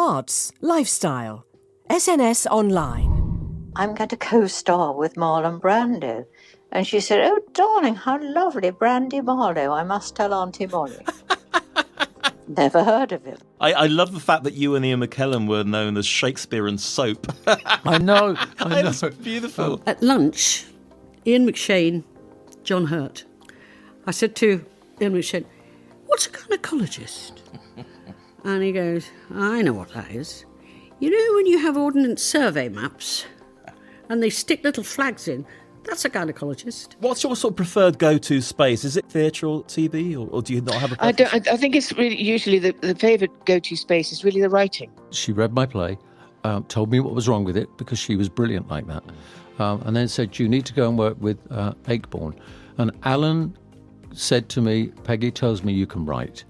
arts, lifestyle. SNS Online. I'm going to co-star with Marlon Brando. And she said, oh, darling, how lovely, Brandy Marlowe. I must tell Auntie Molly. Never heard of him. I love the fact that you and Ian McKellen were known as Shakespeare and soap. I know. It's beautiful. At lunch, Ian McShane, John Hurt, I said to Ian McShane, what's a gynaecologist? And he goes, I know what that is. You know when you have ordnance survey maps and they stick little flags in, that's a gynaecologist. What's your sort of preferred go-to space? Is it theatre or TV, or do you not have a preference? I think it's really usually the favourite go-to space is really the writing. She read my play, told me what was wrong with it, because she was brilliant like that, and then said, you need to go and work with Akeborn. And Alan said to me, Peggy tells me you can write.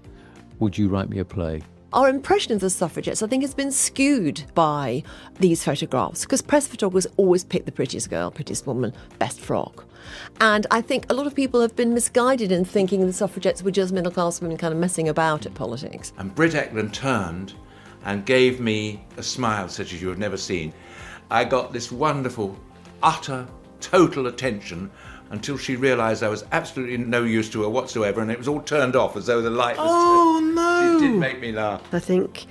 Would you write me a play? Our impression of the suffragettes, I think, has been skewed by these photographs, because press photographers always pick the prettiest girl, prettiest woman, best frock. And I think a lot of people have been misguided in thinking the suffragettes were just middle-class women kind of messing about at politics. And Britt Ekland turned and gave me a smile such as you have never seen. I got this wonderful, utter, total attention until she realised I was absolutely no use to her whatsoever, and it was all turned off as though the light was... Oh, no! It did make me laugh. I think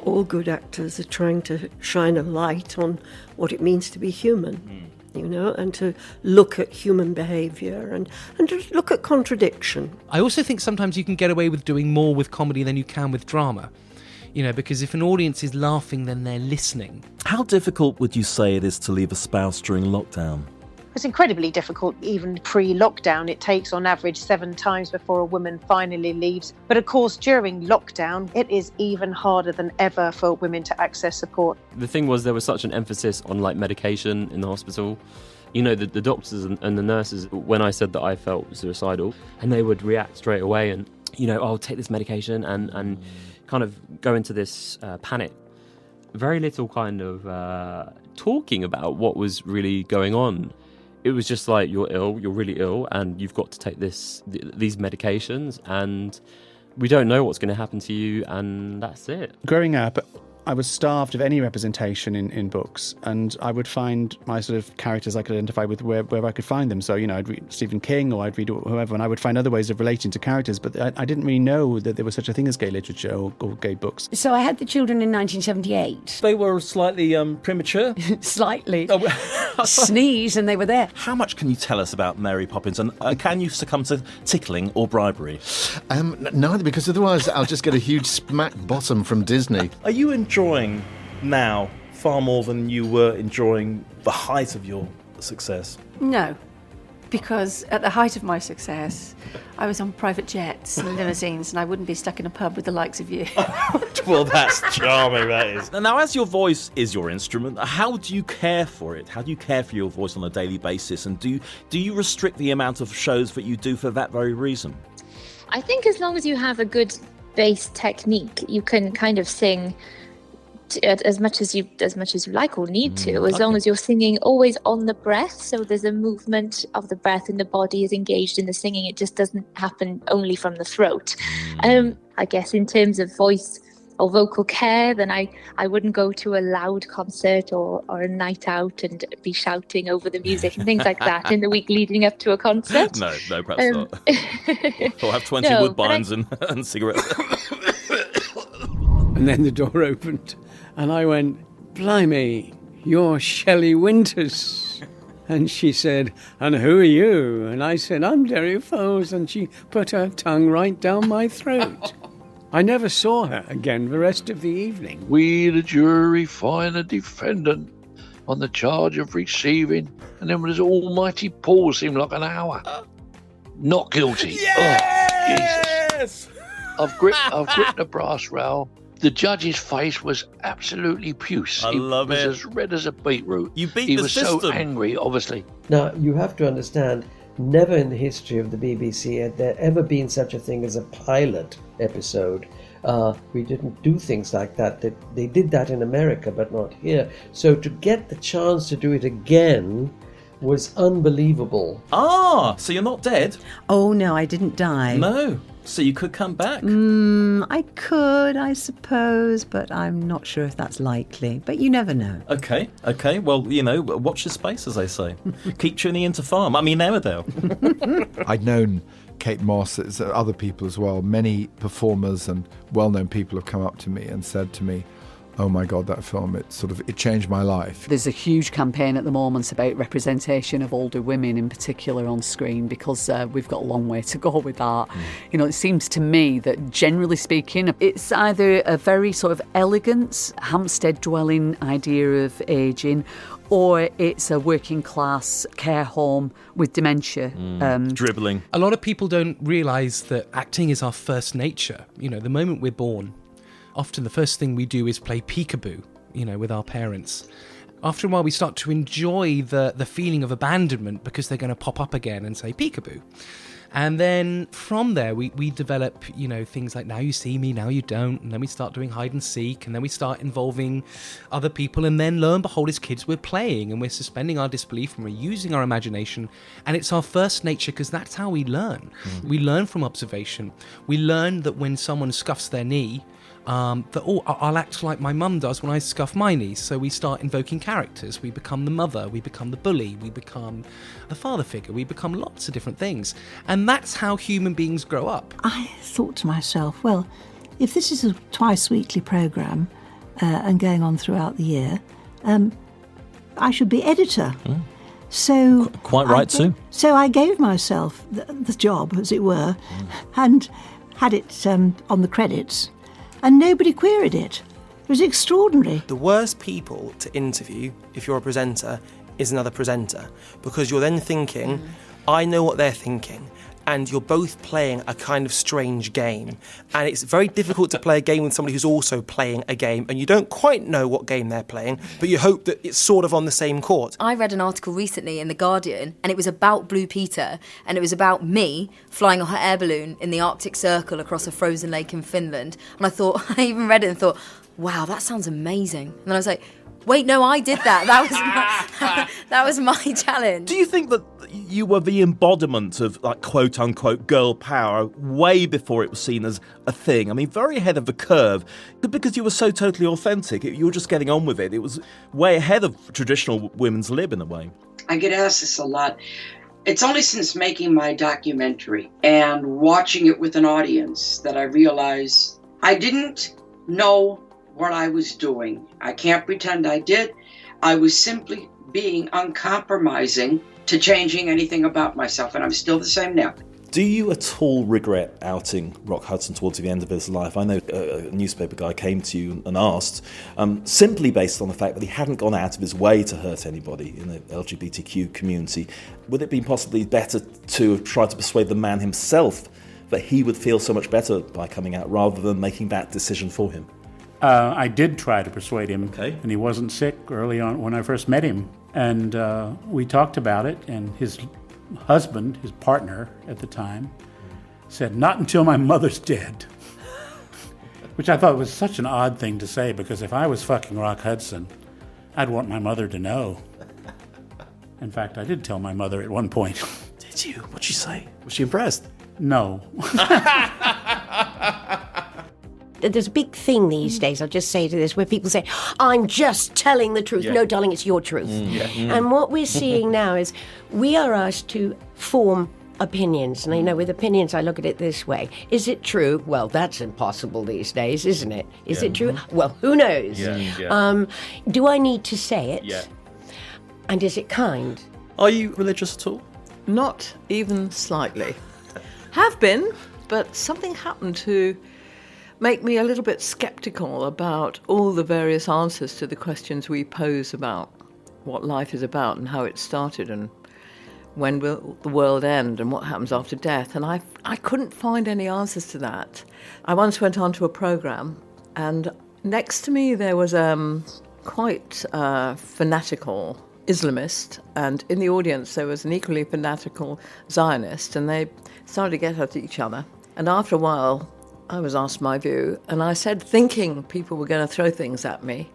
all good actors are trying to shine a light on what it means to be human, you know, and to look at human behaviour and to look at contradiction. I also think sometimes you can get away with doing more with comedy than you can with drama. You know, because if an audience is laughing, then they're listening. How difficult would you say it is to leave a spouse during lockdown? It's incredibly difficult, even pre-lockdown. It takes on average 7 times before a woman finally leaves. But of course, during lockdown, it is even harder than ever for women to access support. The thing was, there was such an emphasis on medication in the hospital. You know, the doctors and the nurses, when I said that I felt suicidal, and they would react straight away and, you know, I'll take this medication and kind of go into this panic. Very little kind of talking about what was really going on. It was just like, you're ill, you're really ill, and you've got to take these medications, and we don't know what's going to happen to you, and that's it. Growing up, I was starved of any representation in books, and I would find my sort of characters I could identify with where I could find them. So, you know, I'd read Stephen King or I'd read whoever, and I would find other ways of relating to characters, but I didn't really know that there was such a thing as gay literature or gay books. So I had the children in 1978. They were slightly premature? Slightly. Sneeze and they were there. How much can you tell us about Mary Poppins, and can you succumb to tickling or bribery? Neither, because otherwise I'll just get a huge smack bottom from Disney. Are you enjoying now far more than you were enjoying the height of your success? No, because at the height of my success, I was on private jets and limousines, and I wouldn't be stuck in a pub with the likes of you. Well, that's charming, that is. Now, as your voice is your instrument, how do you care for it? How do you care for your voice on a daily basis? And do you restrict the amount of shows that you do for that very reason? I think as long as you have a good bass technique, you can kind of sing as much as you like or need to, as long as you're singing always on the breath, so there's a movement of the breath and the body is engaged in the singing. It just doesn't happen only from the throat. I guess in terms of voice or vocal care, then I wouldn't go to a loud concert or a night out and be shouting over the music and things like that in the week leading up to a concert. No, perhaps not. Or have 20 woodbines and cigarettes. And then the door opened and I went, blimey, you're Shelley Winters. And she said, and who are you? And I said, I'm Derry Fowlds. And she put her tongue right down my throat. I never saw her again the rest of the evening. We, the jury, find a defendant on the charge of receiving, and then there's almighty pause seemed like an hour. Not guilty. Yes! Oh, Jesus. I've gripped the brass rail. The judge's face was absolutely puce. I love it. He was as red as a beetroot. You beat the system. He was so angry, obviously. Now, you have to understand, never in the history of the BBC had there ever been such a thing as a pilot episode. We didn't do things like that. They did that in America, but not here. So to get the chance to do it again was unbelievable. Ah, so you're not dead? Oh, no, I didn't die. No. So you could come back? I could, I suppose, but I'm not sure if that's likely. But you never know. Okay. Well, watch your space, as they say. Keep tuning into Farm. I mean, Emmerdale. I'd known Kate Moss, other people as well. Many performers and well-known people have come up to me and said to me, oh my God, that film, it changed my life. There's a huge campaign at the moment about representation of older women in particular on screen, because we've got a long way to go with that. It seems to me that generally speaking, it's either a very sort of elegant Hampstead dwelling idea of ageing, or it's a working class care home with dementia. Dribbling. A lot of people don't realise that acting is our first nature. The moment we're born, often the first thing we do is play peekaboo, with our parents. After a while, we start to enjoy the feeling of abandonment because they're going to pop up again and say peekaboo. And then from there, we develop, things like now you see me, now you don't. And then we start doing hide and seek. And then we start involving other people. And then lo and behold, as kids, we're playing and we're suspending our disbelief and we're using our imagination. And it's our first nature because that's how we learn. We learn from observation. We learn that when someone scuffs their knee, I'll act like my mum does when I scuff my knees. So we start invoking characters. We become the mother, we become the bully, we become the father figure, we become lots of different things. And that's how human beings grow up. I thought to myself, well, if this is a twice-weekly programme and going on throughout the year, I should be editor. So quite right, Sue. So I gave myself the job, as it were, and had it on the credits. And nobody queried it. It was extraordinary. The worst people to interview, if you're a presenter, is another presenter. Because you're then thinking, I know what they're thinking. And you're both playing a kind of strange game. And it's very difficult to play a game with somebody who's also playing a game. And you don't quite know what game they're playing, but you hope that it's sort of on the same court. I read an article recently in The Guardian, and it was about Blue Peter, and it was about me flying a hot air balloon in the Arctic Circle across a frozen lake in Finland. And I thought, I even read it and thought, wow, that sounds amazing. And then I was like, wait, no, I did that. That was my challenge. Do you think that you were the embodiment of, like, quote-unquote girl power way before it was seen as a thing? I mean, very ahead of the curve, because you were so totally authentic. You were just getting on with it. It was way ahead of traditional women's lib in a way. I get asked this a lot. It's only since making my documentary and watching it with an audience that I realize I didn't know what I was doing. I can't pretend I did. I was simply being uncompromising to changing anything about myself, and I'm still the same now. Do you at all regret outing Rock Hudson towards the end of his life? I know a newspaper guy came to you and asked, simply based on the fact that he hadn't gone out of his way to hurt anybody in the LGBTQ community, would it be possibly better to try to persuade the man himself that he would feel so much better by coming out rather than making that decision for him? I did try to persuade him, and he wasn't sick early on when I first met him. And we talked about it, and his husband, his partner at the time, said, not until my mother's dead. Which I thought was such an odd thing to say, because if I was fucking Rock Hudson, I'd want my mother to know. In fact, I did tell my mother at one point. Did you? What'd she say? Was she impressed? No. There's a big thing these days, I'll just say to this, where people say, I'm just telling the truth. Yeah. No, darling, it's your truth. And what we're seeing now is we are asked to form opinions. And with opinions, I look at it this way. Is it true? Well, that's impossible these days, isn't it? Is it true? Well, who knows? Do I need to say it? Yeah. And is it kind? Are you religious at all? Not even slightly. Have been, but something happened to make me a little bit sceptical about all the various answers to the questions we pose about what life is about and how it started and when will the world end and what happens after death. And I couldn't find any answers to that. I once went on to a programme, and next to me there was quite fanatical Islamist, and in the audience there was an equally fanatical Zionist, and they started to get at each other. And after a while, I was asked my view, and I said, thinking people were going to throw things at me,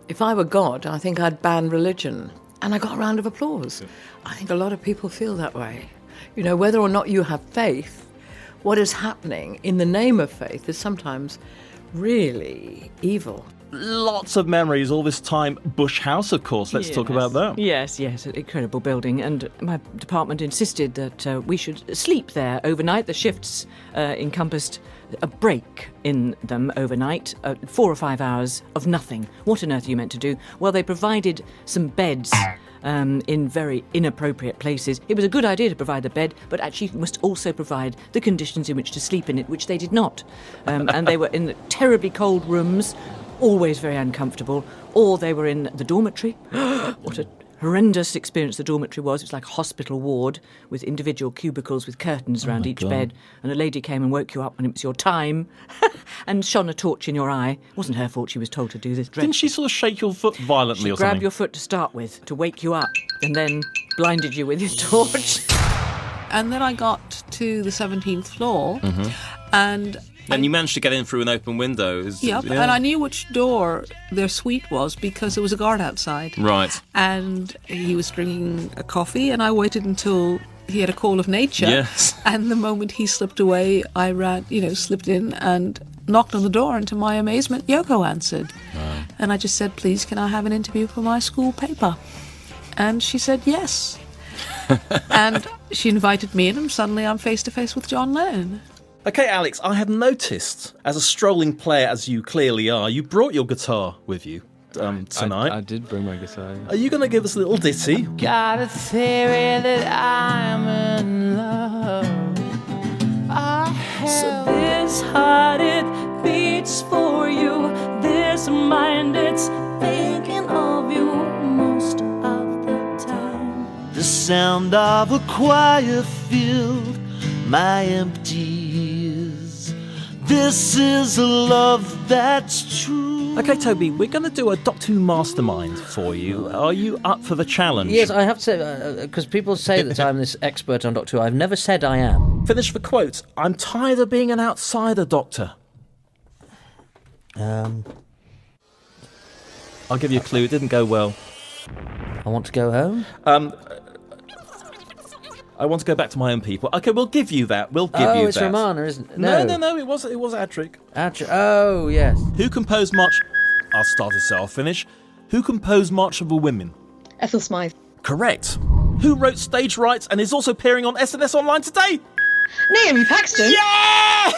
if I were God, I think I'd ban religion. and I got a round of applause. I think a lot of people feel that way. You know, whether or not you have faith, what is happening in the name of faith is sometimes really evil. Lots of memories all this time. Bush House, of course. Let's talk about that. Yes, an incredible building. And my department insisted that we should sleep there overnight. The shifts encompassed a break in them overnight, 4 or 5 hours of nothing. What on earth are you meant to do? Well, they provided some beds in very inappropriate places. It was a good idea to provide the bed, but actually you must also provide the conditions in which to sleep in it, which they did not. And they were in the terribly cold rooms, always very uncomfortable, or they were in the dormitory. What a horrendous experience the dormitory was. It was like a hospital ward with individual cubicles with curtains around each bed, and a lady came and woke you up when it was your time and shone a torch in your eye. It wasn't her fault she was told to do this. Didn't she sort of shake your foot violently or something? She grabbed your foot to start with, to wake you up, and then blinded you with your torch. And then I got to the 17th floor, and you managed to get in through an open window. Yep, and I knew which door their suite was because there was a guard outside. Right. And he was drinking a coffee, and I waited until he had a call of nature. Yes. And the moment he slipped away, I ran, slipped in and knocked on the door, and to my amazement, Yoko answered. Right. And I just said, please, can I have an interview for my school paper? And she said yes. And she invited me in, and suddenly I'm face to face with John Lennon. Okay, Alex, I had noticed, as a strolling player as you clearly are, you brought your guitar with you tonight. I did bring my guitar. Are you going to give us a little ditty? Got a theory that I'm in love. So this heart, it beats for you. This mind, it's thinking of you most of the time. The sound of a choir filled my empty ears. This is a love that's true. Okay, Toby, we're going to do a Doctor Who mastermind for you. Are you up for the challenge? Yes, I have to say, because people say that I'm this expert on Doctor Who. I've never said I am. Finish the quote. I'm tired of being an outsider, Doctor. I'll give you a clue. It didn't go well. I want to go home? I want to go back to my own people. Okay, we'll give you that. We'll give you that. Oh, it's Romana, isn't it? No, it was Adric. Oh, yes. Who composed March... I'll start it so I'll finish. Who composed March of the Women? Ethel Smythe. Correct. Who wrote Stage Rights and is also appearing on SNS Online today? Naomi Paxton. Yeah!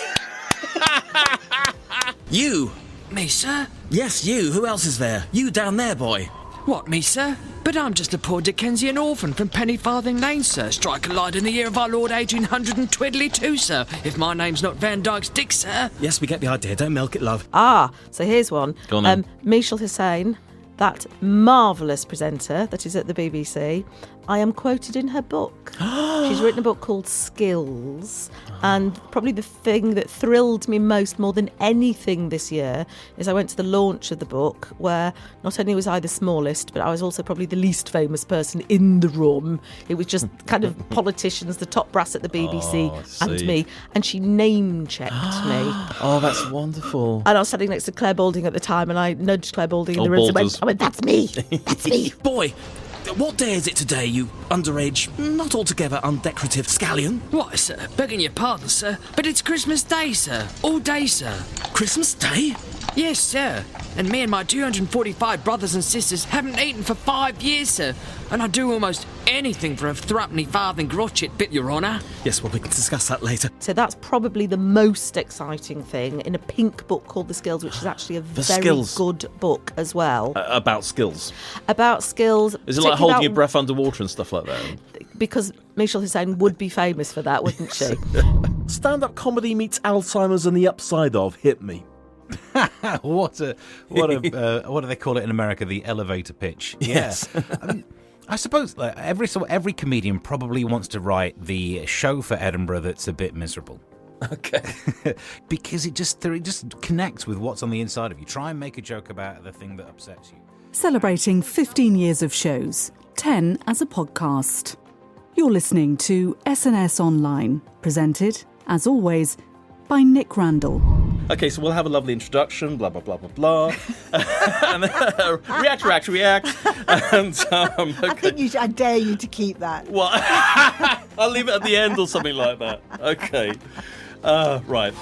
You. Me, sir? Yes, you. Who else is there? You down there, boy. What, me, sir? But I'm just a poor Dickensian orphan from Penny Farthing Lane, sir. Strike a light in the year of our Lord 1822, sir. If my name's not Van Dyke's Dick, sir. Yes, we get the idea. Don't milk it, love. So here's one. Go on then. Michelle Hussein, that marvellous presenter that is at the BBC, I am quoted in her book. She's written a book called Skills, and probably the thing that thrilled me more than anything this year is I went to the launch of the book, where not only was I the smallest, but I was also probably the least famous person in the room. It was just kind of politicians, the top brass at the BBC, and me, and she name-checked me. Oh, that's wonderful. And I was standing next to Claire Balding at the time, and I nudged Claire Balding in the room and I went, that's me, that's me. Boy, what day is it today, you underage, not altogether undecorative scallion? Why, sir, begging your pardon, sir, but it's Christmas Day, sir. All day, sir. Christmas Day? Yes, sir. And me and my 245 brothers and sisters haven't eaten for 5 years, sir. And I'd do almost anything for a threepenny farthing crotchet bit, Your Honour. Yes, well, we can discuss that later. So that's probably the most exciting thing in a pink book called The Skills, which is actually a very good book as well. About skills? About skills. Is it like holding your breath underwater and stuff like that? Because Michelle Hussein would be famous for that, wouldn't she? Stand-up comedy meets Alzheimer's and the upside of Hit Me. What do they call it in America? The elevator pitch. Yes. I suppose every comedian probably wants to write the show for Edinburgh that's a bit miserable. Okay. Because it just connects with what's on the inside of you. Try and make a joke about the thing that upsets you. Celebrating 15 years of shows, 10 as a podcast. You're listening to SNS Online, presented, as always, by Nick Randell. Okay, so we'll have a lovely introduction, blah, blah, blah, blah, blah. And then, react. And, okay. I dare you to keep that. Well, I'll leave it at the end or something like that. Okay. Right.